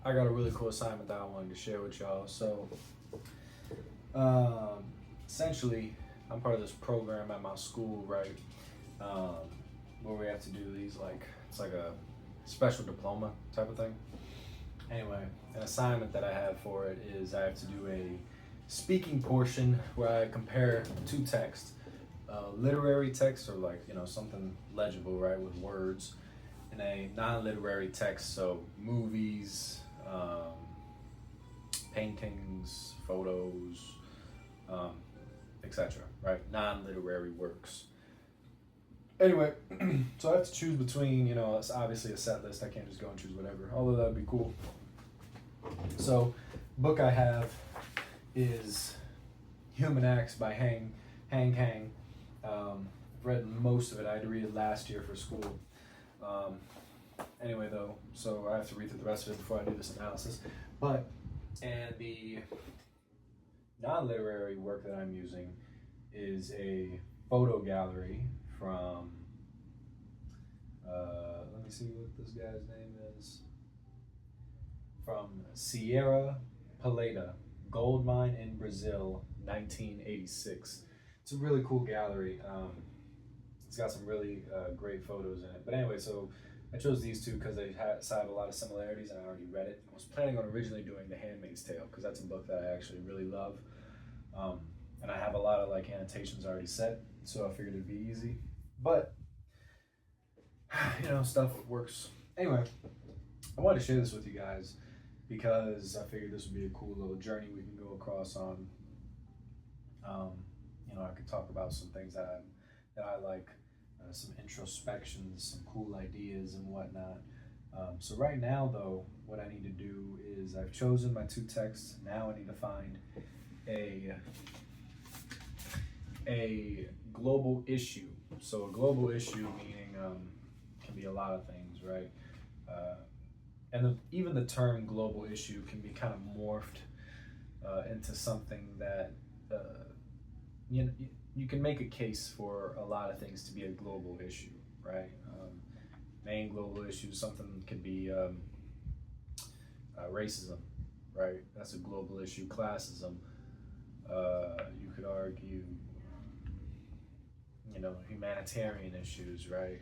I got a really cool assignment that I wanted to share with y'all. So, essentially, I'm part of this program at my school, right? Um, where we have to do these it's like a special diploma type of thing. Anyway, an assignment that I have for it is I have to do a speaking portion where I compare two texts, literary text or something legible, right, with words, and a non-literary text, so movies, paintings, photos, um, etc. Right, non-literary works. Anyway, so I have to choose between, it's obviously a set list. I can't just go and choose whatever, although that'd be cool. So, book I have is Human Acts by Hang Kang. I've read most of it. I had to read it last year for school. Um, anyway, though, so I have to read through the rest of it before I do this analysis. And the non-literary work that I'm using is a photo gallery from, let me see what this guy's name is, from Sierra Pelada, Gold Mine in Brazil, 1986. It's a really cool gallery. It's got some really great photos in it. But anyway, so I chose these two because they have a lot of similarities, and I already read it. I was planning on originally doing The Handmaid's Tale because that's a book that I actually really love. And I have a lot of annotations already set, so I figured it'd be easy. But stuff works. Anyway, I wanted to share this with you guys because I figured this would be a cool little journey we can go across on. I could talk about some things that I like, some introspections, some cool ideas and whatnot. So right now, though, what I need to do is I've chosen my two texts. Now I need to find a global issue. So a global issue meaning can be a lot of things, right? Even the term global issue can be kind of morphed into something that you can make a case for a lot of things to be a global issue, right? Main global issues, something could be racism, right? That's a global issue. Classism, you could argue, humanitarian issues, right?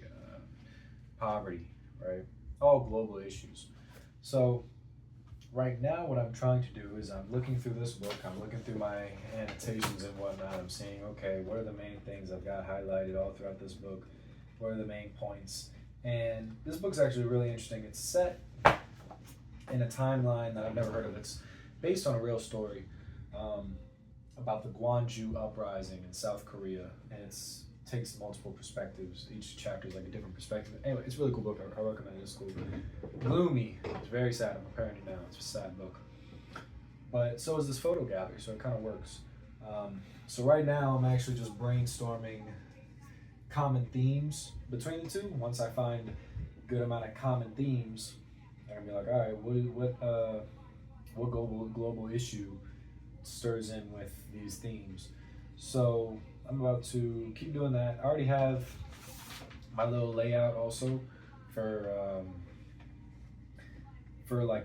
Poverty, right? All global issues. So right now what I'm trying to do is I'm looking through this book, I'm looking through my annotations and whatnot, I'm seeing, okay, what are the main things I've got highlighted all throughout this book? What are the main points? And this book's actually really interesting. It's set in a timeline that I've never heard of. It's based on a real story about the Gwangju uprising in South Korea, and it's takes multiple perspectives. Each chapter is like a different perspective. Anyway, it's a really cool book. I recommend it. It's cool. Gloomy. It's very sad. I'm preparing it now. It's a sad book. But so is this photo gallery, so it kind of works. So right now I'm actually just brainstorming common themes between the two. Once I find a good amount of common themes, I'm gonna be like, all right, what global issue stirs in with these themes? So I'm about to keep doing that. I already have my little layout also for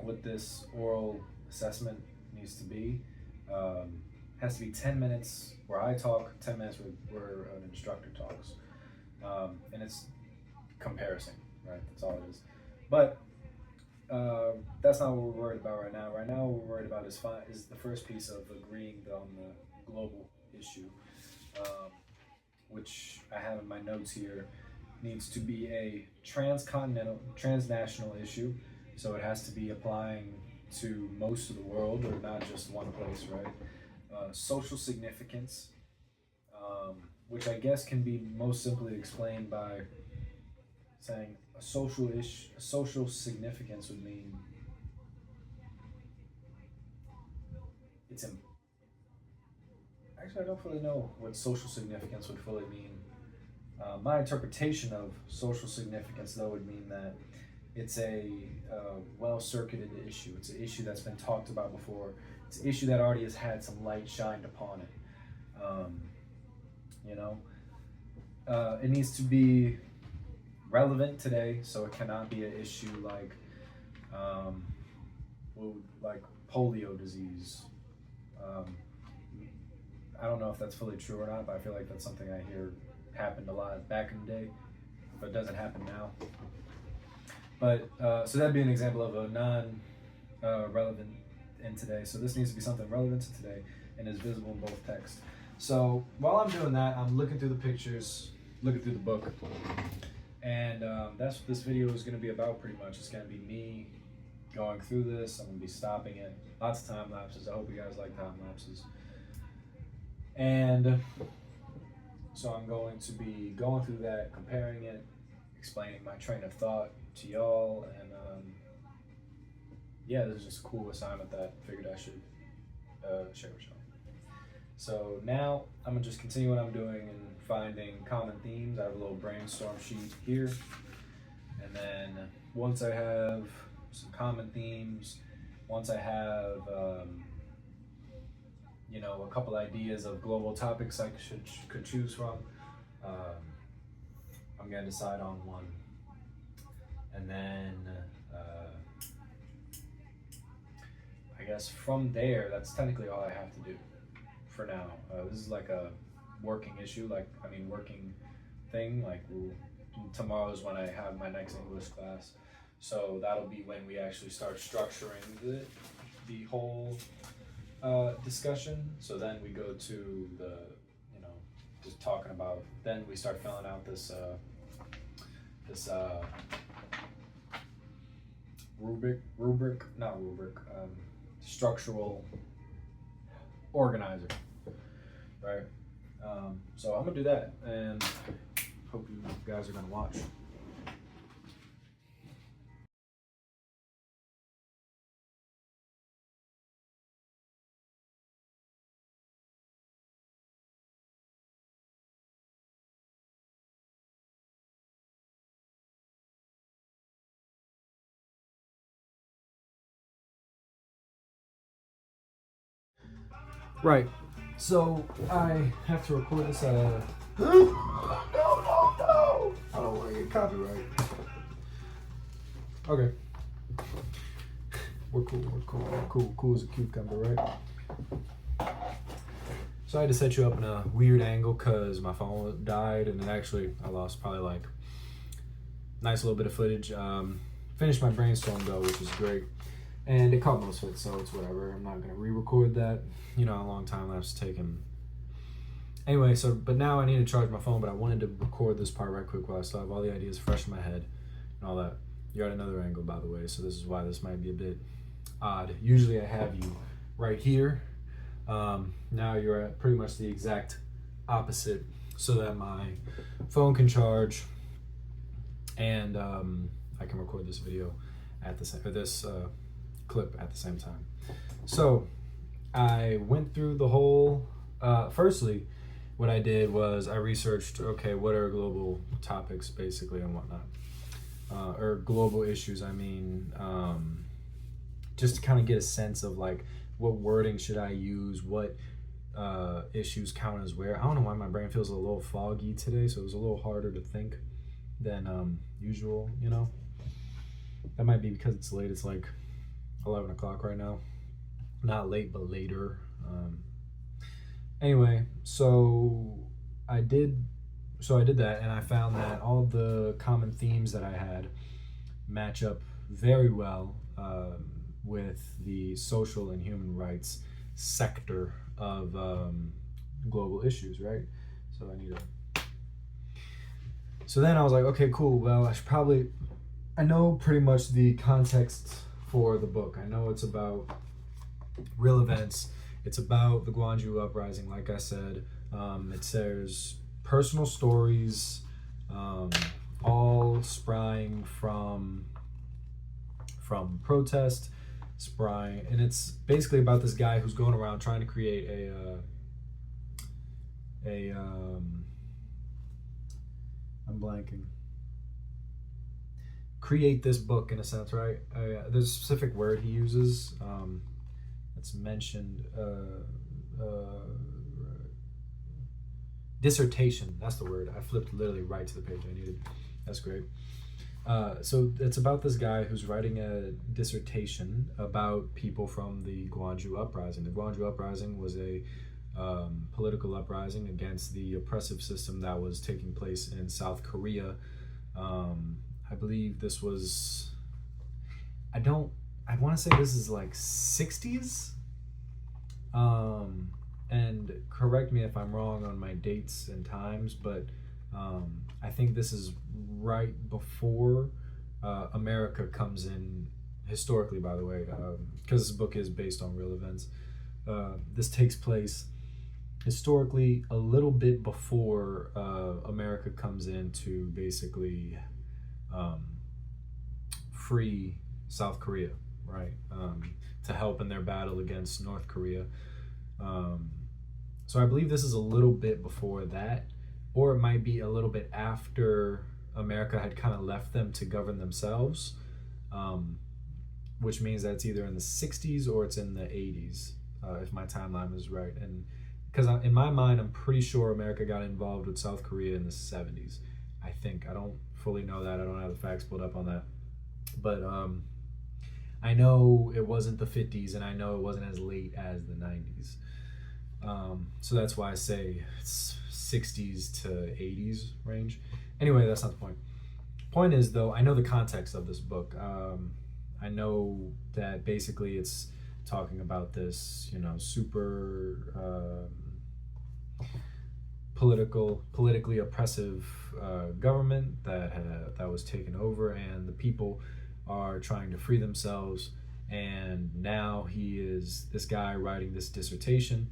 what this oral assessment needs to be. Has to be 10 minutes where I talk, 10 minutes where an instructor talks, and it's comparison, right? That's all it is. But that's not what we're worried about right now. Right now, what we're worried about is the first piece of agreeing on the global issue, which I have in my notes here. Needs to be a transnational issue, so it has to be applying to most of the world or not just one place, right? Social significance, which I guess can be most simply explained by saying a social significance would mean it's in. Actually, I don't really know what social significance would fully mean. My interpretation of social significance, though, would mean that it's a well-circuited issue. It's an issue that's been talked about before. It's an issue that already has had some light shined upon it. It needs to be relevant today, so it cannot be an issue like like polio disease. Um, I don't know if that's fully true or not, but I feel like that's something I hear happened a lot back in the day, but it doesn't happen now. But so that'd be an example of a non-relevant in today. So this needs to be something relevant to today and is visible in both texts. So while I'm doing that, I'm looking through the pictures, looking through the book, and that's what this video is going to be about pretty much. It's going to be me going through this. I'm going to be stopping it. Lots of time lapses. I hope you guys like time lapses. And so I'm going to be going through that, comparing it, explaining my train of thought to y'all, and yeah, this is just a cool assignment that I figured I should share with y'all. So now I'm gonna just continue what I'm doing and finding common themes. I have a little brainstorm sheet here, and then once I have some common themes, once I have you know, a couple ideas of global topics I could choose from, I'm gonna decide on one, and then I guess from there, that's technically all I have to do for now. This is like a working issue, working thing. Like tomorrow is when I have my next English class, so that'll be when we actually start structuring the whole discussion. So then we go to the, you know, just talking about. Then we start filling out this structural organizer, right? So I'm gonna do that, and hope you guys are gonna watch. Right. So I have to record this. No! I don't want to get copyright. Okay. We're cool as a cucumber, right? So I had to set you up in a weird angle because my phone died, and I lost probably like nice little bit of footage. Finished my brainstorm though, which is great. And it caught most of it, so it's whatever. I'm not gonna re-record that. You know how long time lapse taken. Anyway, but now I need to charge my phone, but I wanted to record this part right quick while I still have all the ideas fresh in my head and all that. You're at another angle, by the way, so this is why this might be a bit odd. Usually I have you right here. Now you're at pretty much the exact opposite, so that my phone can charge and I can record this video at the same, or this clip at the same time. So I went through the whole, firstly, what I did was I researched, okay, what are global topics basically and whatnot, or global issues, just to kind of get a sense of like, what wording should I use, what issues count as where. I don't know why my brain feels a little foggy today, so it was a little harder to think than usual, you know? That might be because it's late. It's like 11 o'clock right now. Not late, but later. Anyway, so I did that, and I found that all the common themes that I had match up very well with the social and human rights sector of global issues, right? So then I was like, okay, cool. Well, I know pretty much the context for the book. I know it's about real events. It's about the Gwangju uprising, like I said. It says personal stories, all sprying from protest, and it's basically about this guy who's going around trying to create create this book in a sense, right? There's a specific word he uses that's mentioned. Dissertation, that's the word. I flipped literally right to the page I needed. That's great. So it's about this guy who's writing a dissertation about people from the Gwangju Uprising. The Gwangju Uprising was a political uprising against the oppressive system that was taking place in South Korea. I believe this was, I want to say this is like 60s. And correct me if I'm wrong on my dates and times, but I think this is right before America comes in, historically, by the way, because this book is based on real events. This takes place historically a little bit before America comes in to basically free South Korea, right? To help in their battle against North Korea. So I believe this is a little bit before that, or it might be a little bit after America had kind of left them to govern themselves, which means that it's either in the 60s or it's in the 80s, if my timeline is right. And because in my mind, I'm pretty sure America got involved with South Korea in the 70s. I think. I don't fully know that. I don't have the facts pulled up on that. But I know it wasn't the 50s, and I know it wasn't as late as the 90s. So that's why I say it's 60s to 80s range. Anyway, that's not the point. Point is, though, I know the context of this book. I know that basically it's talking about this, super politically oppressive government that was taken over, and the people are trying to free themselves. And now this guy writing this dissertation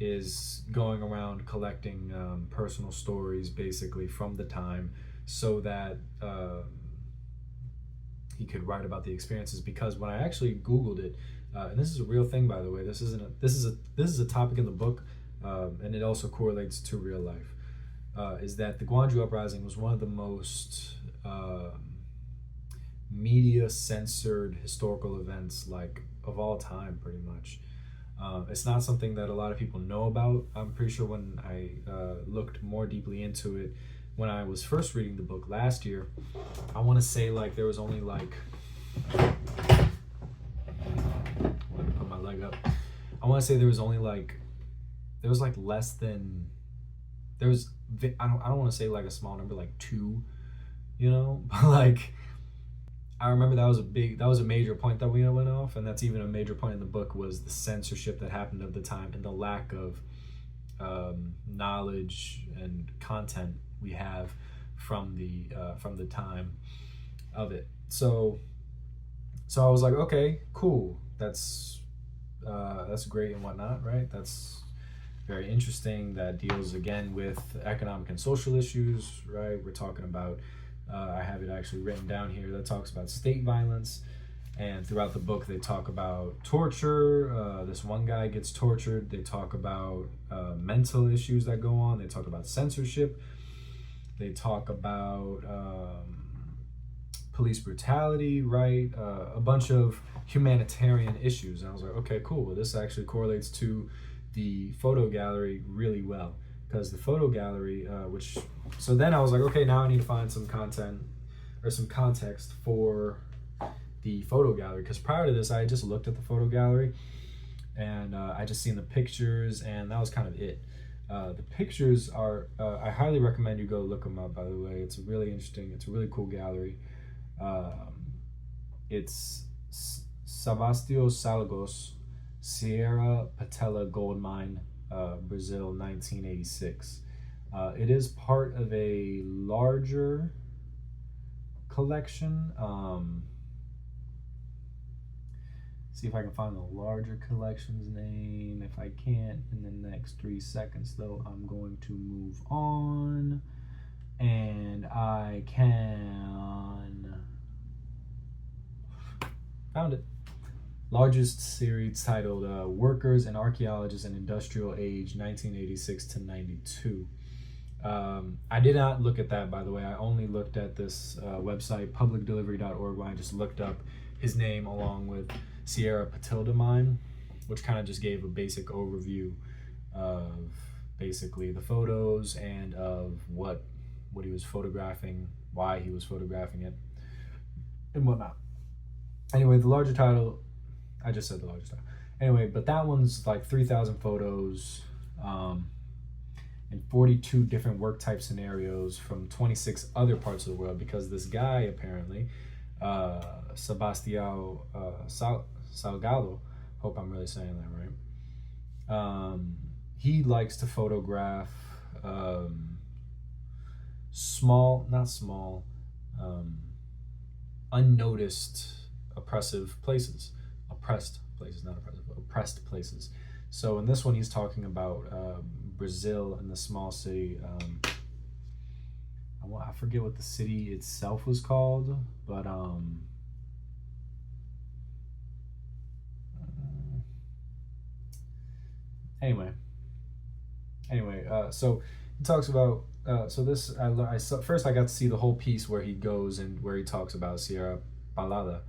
is going around collecting personal stories basically from the time, so that he could write about the experiences. Because when I actually Googled it, and this is a real thing, by the way, this is a topic in the book, and it also correlates to real life, is that the Gwangju Uprising was one of the most media censored historical events, like, of all time, pretty much. It's not something that a lot of people know about. I'm pretty sure when I looked more deeply into it, when I was first reading the book last year, I want to say like there was only like, let me put my leg up. I want to say there was like less than, I don't want to say like a small number, like 2, but like, I remember that was a major point that we went off, and that's even a major point in the book, was the censorship that happened at the time and the lack of knowledge and content we have from the time of it. So I was like, okay, cool, that's great and whatnot, right? That's very interesting. That deals again with economic and social issues, right? We're talking about, I have it actually written down here, that talks about state violence. And throughout the book, they talk about torture. This one guy gets tortured. They talk about mental issues that go on. They talk about censorship. They talk about police brutality, right? A bunch of humanitarian issues. And I was like, okay, cool. Well, this actually correlates to the photo gallery really well. Because the photo gallery, so then I was like, okay, now I need to find some content or some context for the photo gallery. Because prior to this, I had just looked at the photo gallery, and I just seen the pictures, and that was kind of it. The pictures are, I highly recommend you go look them up, by the way. It's really interesting. It's a really cool gallery. It's Savastio Salgos, Sierra Patella Gold Mine, Brazil, 1986. It is part of a larger collection. See if I can find the larger collection's name. If I can't in the next 3 seconds, though, I'm going to move on. And I found it. Largest series titled Workers and Archaeologists in Industrial Age, 1986 to 92. I did not look at that, by the way. I only looked at this website, publicdelivery.org, where I just looked up his name along with Sierra Patella Mine, which kind of just gave a basic overview of basically the photos and of what what he was photographing, why he was photographing it, and whatnot. Anyway, the larger title, I just said the larger title. Anyway, but that one's like 3,000 photos, and 42 different work type scenarios from 26 other parts of the world, because this guy apparently, Sebastião Salgado, hope I'm really saying that right, he likes to photograph unnoticed oppressed places, not oppressive, oppressed places. So in this one, he's talking about Brazil and the small city. I forget what the city itself was called, but anyway, so he talks about. So this, I saw, first I got to see the whole piece where he goes and where he talks about Sierra Palada,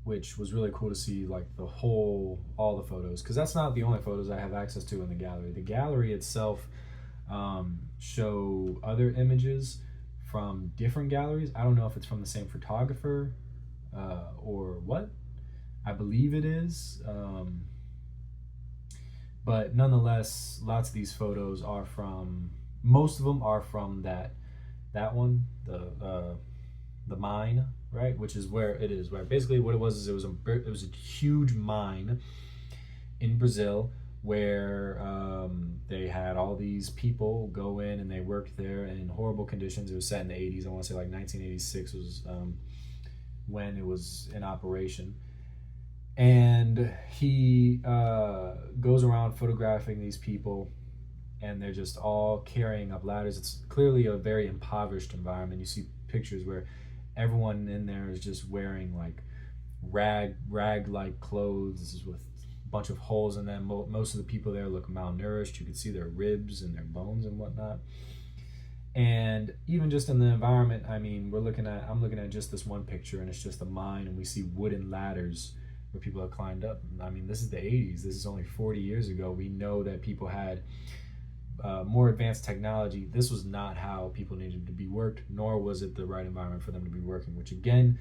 which was really cool to see, like all the photos, because that's not the only photos I have access to in the gallery. The gallery itself show other images from different galleries. I don't know if it's from the same photographer or what. I believe it is. But nonetheless, lots of these photos are from, most of them are from that one, the mine, right? Which is where it is, right? Basically what it was is it was a huge mine in Brazil where they had all these people go in and they worked there in horrible conditions. It was set in the 80s. I want to say like 1986 was when it was in operation. And he goes around photographing these people, and they're just all carrying up ladders. It's clearly a very impoverished environment. You see pictures where everyone in there is just wearing like rag-like clothes with a bunch of holes in them. Most of the people there look malnourished. You can see their ribs and their bones and whatnot. And even just in the environment, I mean, I'm looking at just this one picture, and it's just a mine, and we see wooden ladders where people have climbed up. I mean, this is the 80s. This is only 40 years ago. We know that people had more advanced technology. This was not how people needed to be worked, nor was it the right environment for them to be working, which again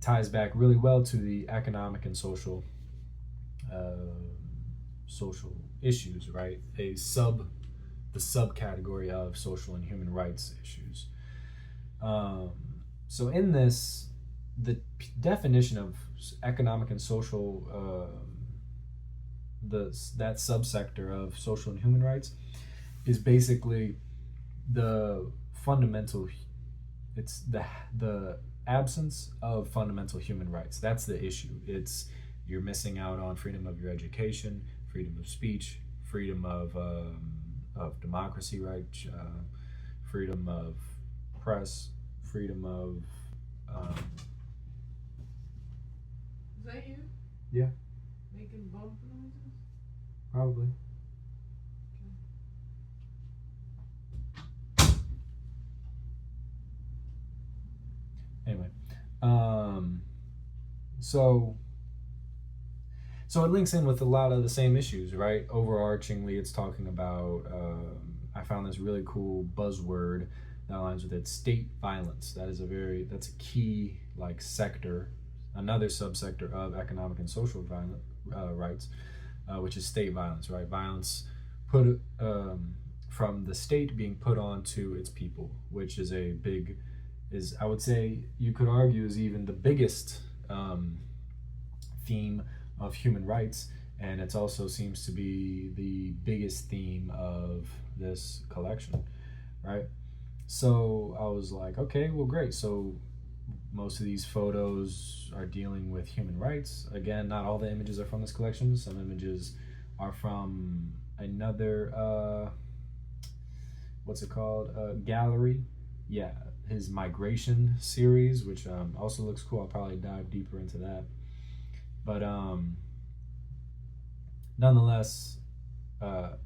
ties back really well to the economic and social issues, right? The subcategory of social and human rights issues. So in this, the definition of economic and social, that subsector of social and human rights is basically the fundamental, it's the absence of fundamental human rights. That's the issue. It's you're missing out on freedom of your education, freedom of speech, freedom of democracy, right? Freedom of press, freedom of Is that you? Yeah. Making bump noises? Probably. Anyway, so it links in with a lot of the same issues, right? Overarchingly, it's talking about, I found this really cool buzzword that aligns with it, state violence. That's a key like sector, another subsector of economic and social rights, which is state violence, right? Violence put from the state being put onto its people, which is I would say you could argue is even the biggest theme of human rights, and it also seems to be the biggest theme of this collection, right? So I was like, okay, well, great. So most of these photos are dealing with human rights. Again, not all the images are from this collection. Some images are from another, what's it called? Gallery. Yeah, his Migration series, which also looks cool. I'll probably dive deeper into that. But nonetheless,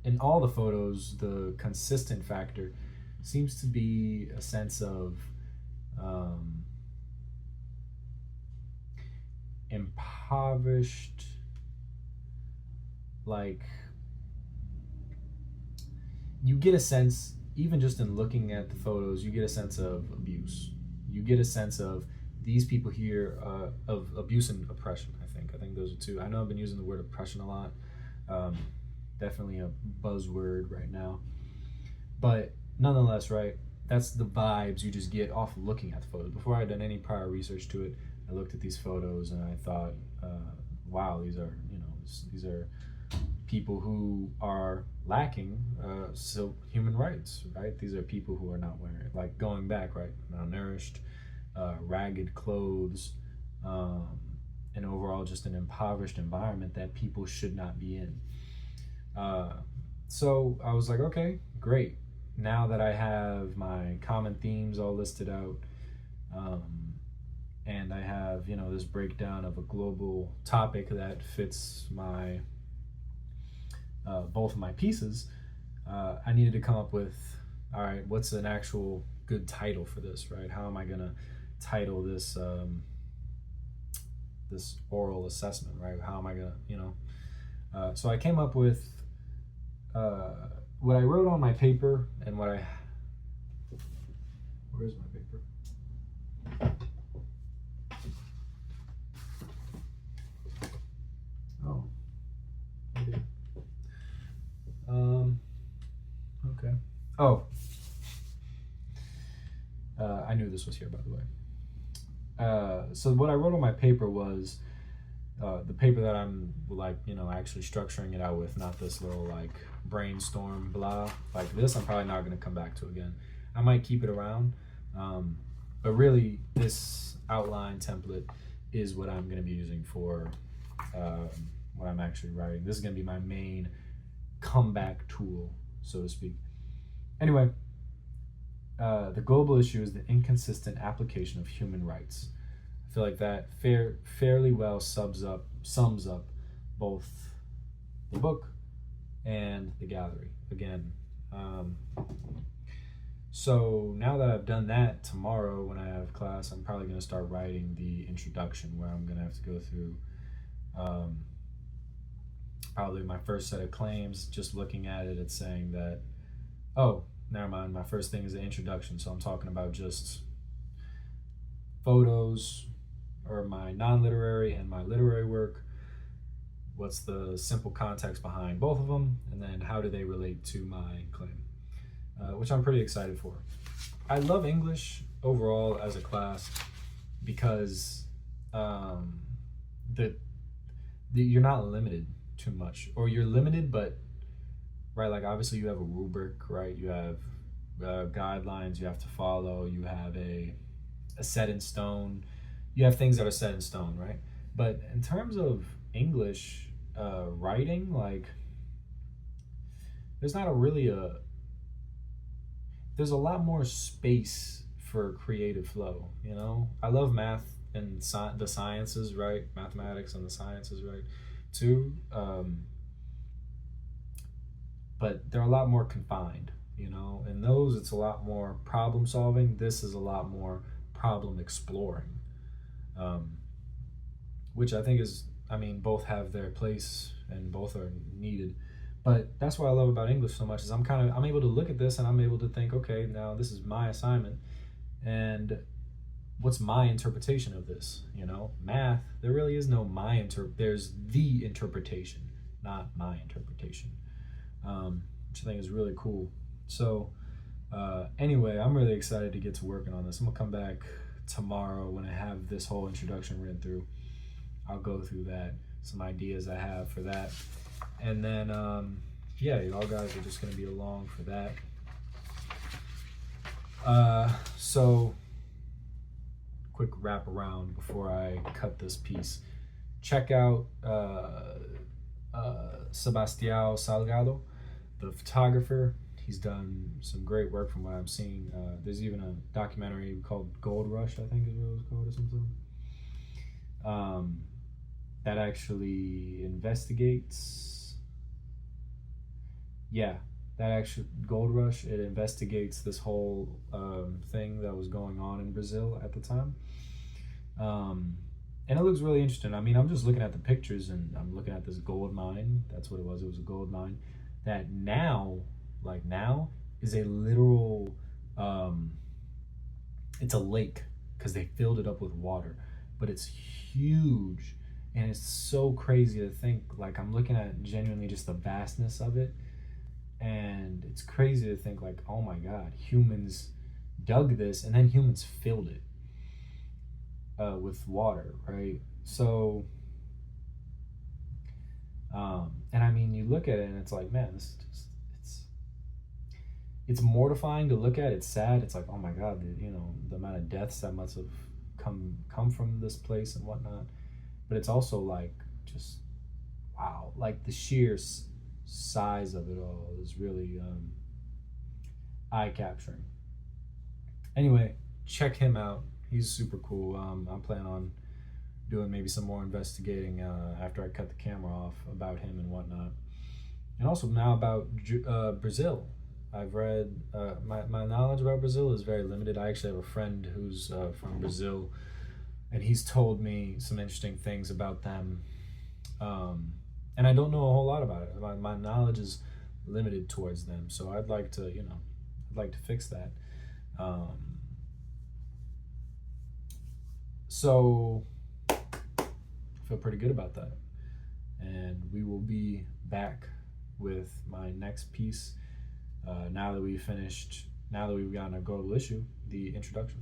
in all the photos, the consistent factor seems to be a sense of impoverished, like you get a sense, even just in looking at the photos, you get a sense of abuse. You get a sense of these people here, of abuse and oppression. I think those are two. I know I've been using the word oppression a lot. Definitely a buzzword right now. But nonetheless, right, that's the vibes you just get off looking at the photos. Before I had done any prior research to it, I looked at these photos and I thought, wow, these are people who are lacking so human rights, right? These are people who are not wearing, like going back, right, malnourished, ragged clothes, and overall just an impoverished environment that people should not be in. So I was like, okay, great. Now that I have my common themes all listed out, and I have, this breakdown of a global topic that fits my both of my pieces, I needed to come up with, all right, what's an actual good title for this, right? How am I gonna title this this oral assessment, right? How am I gonna, so I came up with what I wrote on my paper and where's my paper? Oh, maybe. Okay. Oh, I knew this was here, by the way. So what I wrote on my paper was the paper that I'm actually structuring it out with, not this little brainstorm blah like this. I'm probably not going to come back to again. I might keep it around, but really this outline template is what I'm going to be using for what I'm actually writing. This is going to be my main comeback tool, so to speak. Anyway, the global issue is the inconsistent application of human rights. I feel like that fairly well sums up both the book and the gallery. Again, so now that I've done that, tomorrow when I have class, I'm probably going to start writing the introduction, where I'm going to have to go through probably my first set of claims. Just looking at it, it's saying that, oh, never mind, my first thing is the introduction, so I'm talking about just photos, or my non-literary and my literary work. What's the simple context behind both of them, and then how do they relate to my claim, which I'm pretty excited for. I love English overall as a class because you're not limited too much, or you're limited, but right, like obviously you have a rubric, right? You have guidelines you have to follow. You have a set in stone. You have things that are set in stone, right? But in terms of English writing, there's not there's a lot more space for creative flow. I love math and the sciences, right? Mathematics and the sciences, right? Too. But they're a lot more confined, In those, it's a lot more problem solving. This is a lot more problem exploring, which I think is, both have their place and both are needed. But that's what I love about English so much, is I'm able to look at this and I'm able to think, okay, now this is my assignment, and what's my interpretation of this? Math, there really is no there's the interpretation, not my interpretation, which I think is really cool. So anyway, I'm really excited to get to working on this. I'm gonna come back tomorrow when I have this whole introduction written through. I'll go through that, some ideas I have for that, and then yeah, y'all guys are just gonna be along for that. So quick wrap around before I cut this piece. Check out Sebastião Salgado, the photographer. He's done some great work from what I'm seeing. There's even a documentary called Gold Rush, I think is what it was called, or something. That actually investigates, Gold Rush, it investigates this whole thing that was going on in Brazil at the time. And it looks really interesting. I'm just looking at the pictures and I'm looking at this gold mine. That's what it was. It was a gold mine that now like now, is a literal, it's a lake because they filled it up with water, but it's huge. And it's so crazy to think, like, I'm looking at genuinely just the vastness of it. And it's crazy to think, like, oh my God, humans dug this and then humans filled it with water, right? So, and I mean, you look at it and it's like, man, this is just, it's mortifying to look at. It's sad. It's like, oh my God, the amount of deaths that must have come from this place and whatnot. But it's also like, just wow, like the sheer size of it all is really eye capturing. Anyway, check him out. He's super cool. I'm planning on doing maybe some more investigating after I cut the camera off about him and whatnot. And also now about Brazil. I've read, my knowledge about Brazil is very limited. I actually have a friend who's from Brazil, and he's told me some interesting things about them. And I don't know a whole lot about it. My knowledge is limited towards them. So I'd like to, I'd like to fix that. So I feel pretty good about that. And we will be back with my next piece now that we've gotten a global issue, the introduction.